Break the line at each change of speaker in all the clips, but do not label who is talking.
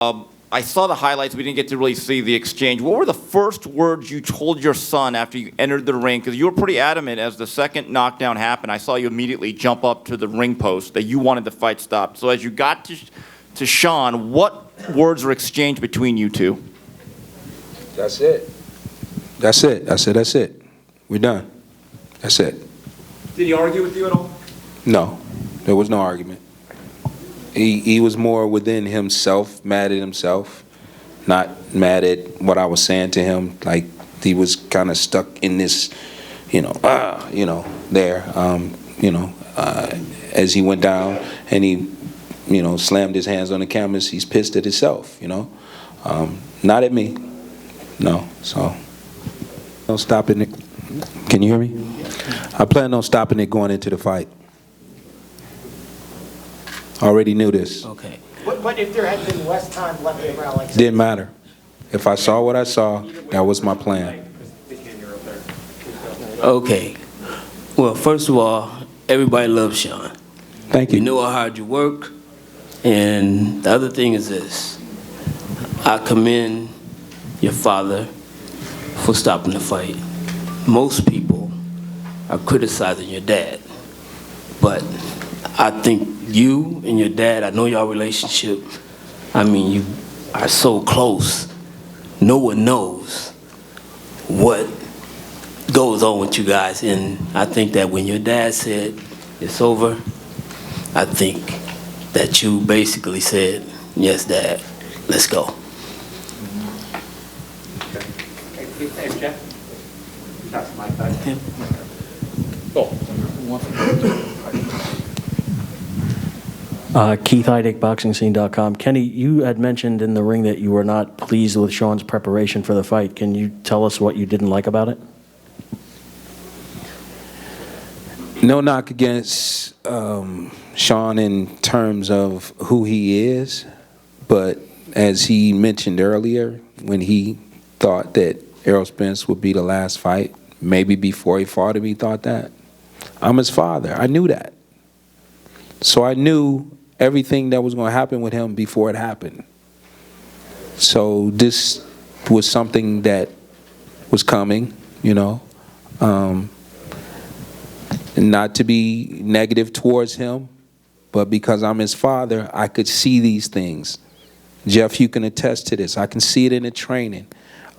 I saw the highlights. We didn't get to really see the exchange. What were the first words you told your son after you entered the ring? Because you were pretty adamant as the second knockdown happened. I saw you immediately jump up to the ring post that you wanted the fight stopped. So as you got to Shawn, what words were exchanged between you two?
That's it. That's it. I said, that's it. We're done. That's it.
Did he argue with you at all?
No, there was no argument. He was more within himself, mad at himself, not mad at what I was saying to him. Like he was kind of stuck in this, there, as he went down and he, slammed his hands on the canvas. He's pissed at himself, not at me. No, so no stopping it. Can you hear me? I plan on stopping it going into the fight. Already knew this.
Okay.
But if there had been less time left around, like
Didn't matter. If I saw what I saw, that was my plan.
Okay. Well, first of all, everybody loves Shawn.
Thank
We
you.
know how hard you work. And the other thing is this. I commend your father for stopping the fight. Most people are criticizing your dad. But I think you and your dad, I know your relationship. I mean, you are so close. No one knows what goes on with you guys. And I think that when your dad said it's over, I think that you basically said, yes, Dad, let's go.
Hey, Jeff. That's my side.
Keith Heidick, BoxingScene.com. Kenny, you had mentioned in the ring that you were not pleased with Shawn's preparation for the fight. Can you tell us what you didn't like about it?
No knock against Shawn in terms of who he is, but as he mentioned earlier, when he thought that Errol Spence would be the last fight, maybe before he fought him, he thought that. I'm his father. I knew that. So I knew everything that was going to happen with him before it happened. So this was something that was coming, not to be negative towards him, but because I'm his father, I could see these things. Jeff, you can attest to this. I can see it in the training.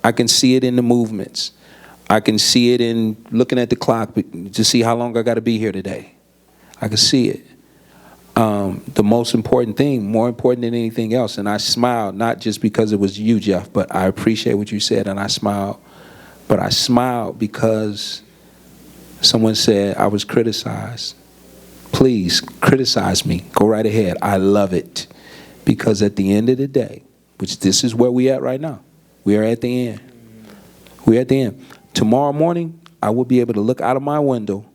I can see it in the movements. I can see it in looking at the clock to see how long I got to be here today. I can see it. The most important thing, more important than anything else, and I smiled, not just because it was you, Jeff, but I appreciate what you said, and I smiled. But I smiled because someone said I was criticized. Please, criticize me. Go right ahead. I love it. Because at the end of the day, which this is where we at right now, we are at the end. We're at the end. Tomorrow morning, I will be able to look out of my window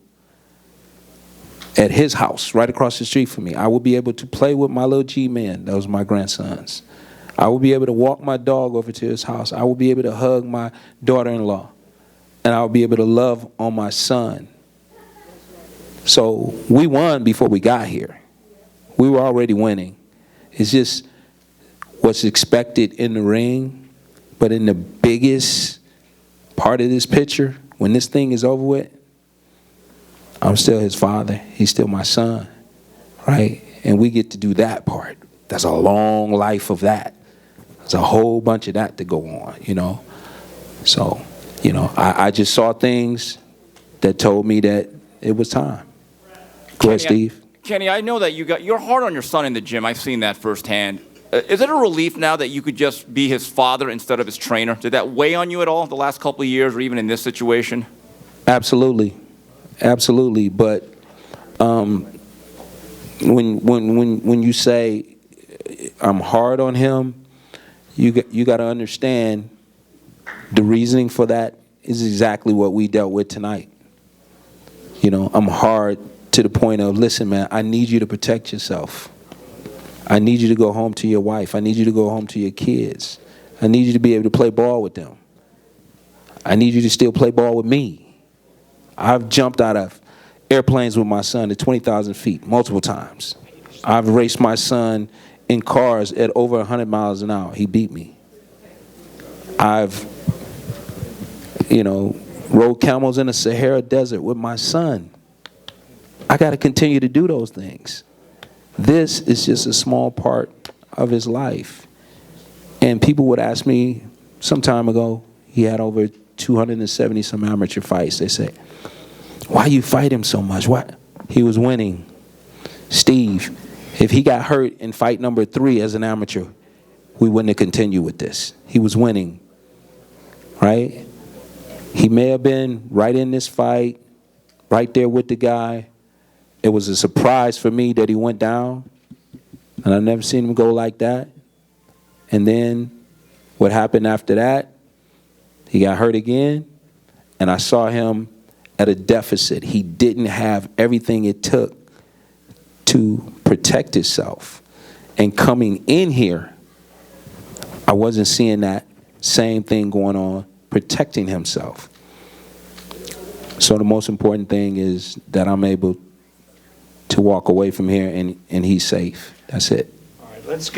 at his house, right across the street from me. I will be able to play with my little G-man. Those are my grandsons. I will be able to walk my dog over to his house. I will be able to hug my daughter-in-law. And I will be able to love on my son. So we won before we got here. We were already winning. It's just what's expected in the ring. But in the biggest part of this picture, when this thing is over with, I'm still his father. He's still my son, right? And we get to do that part. That's a long life of that. There's a whole bunch of that to go on, So, I just saw things that told me that it was time. Go ahead, Steve.
Kenny, I know that you're hard on your son in the gym. I've seen that firsthand. Is it a relief now that you could just be his father instead of his trainer? Did that weigh on you at all the last couple of years or even in this situation?
Absolutely. Absolutely. But when you say I'm hard on him, you got to understand the reasoning for that is exactly what we dealt with tonight. I'm hard to the point of, listen, man, I need you to protect yourself. I need you to go home to your wife. I need you to go home to your kids. I need you to be able to play ball with them. I need you to still play ball with me. I've jumped out of airplanes with my son at 20,000 feet multiple times. I've raced my son in cars at over 100 miles an hour. He beat me. I've, rode camels in the Sahara Desert with my son. I got to continue to do those things. This is just a small part of his life. And people would ask me some time ago, he had over 270 some amateur fights. They say, why you fight him so much? Why? He was winning. Steve, if he got hurt in fight number 3 as an amateur, we wouldn't have continued with this. He was winning, right? He may have been right in this fight, right there with the guy. It was a surprise for me that he went down, and I've never seen him go like that. And then what happened after that, he got hurt again, and I saw him at a deficit. He didn't have everything it took to protect himself. And coming in here, I wasn't seeing that same thing going on, protecting himself. So the most important thing is that I'm able to walk away from here and he's safe. That's it.
All right, let's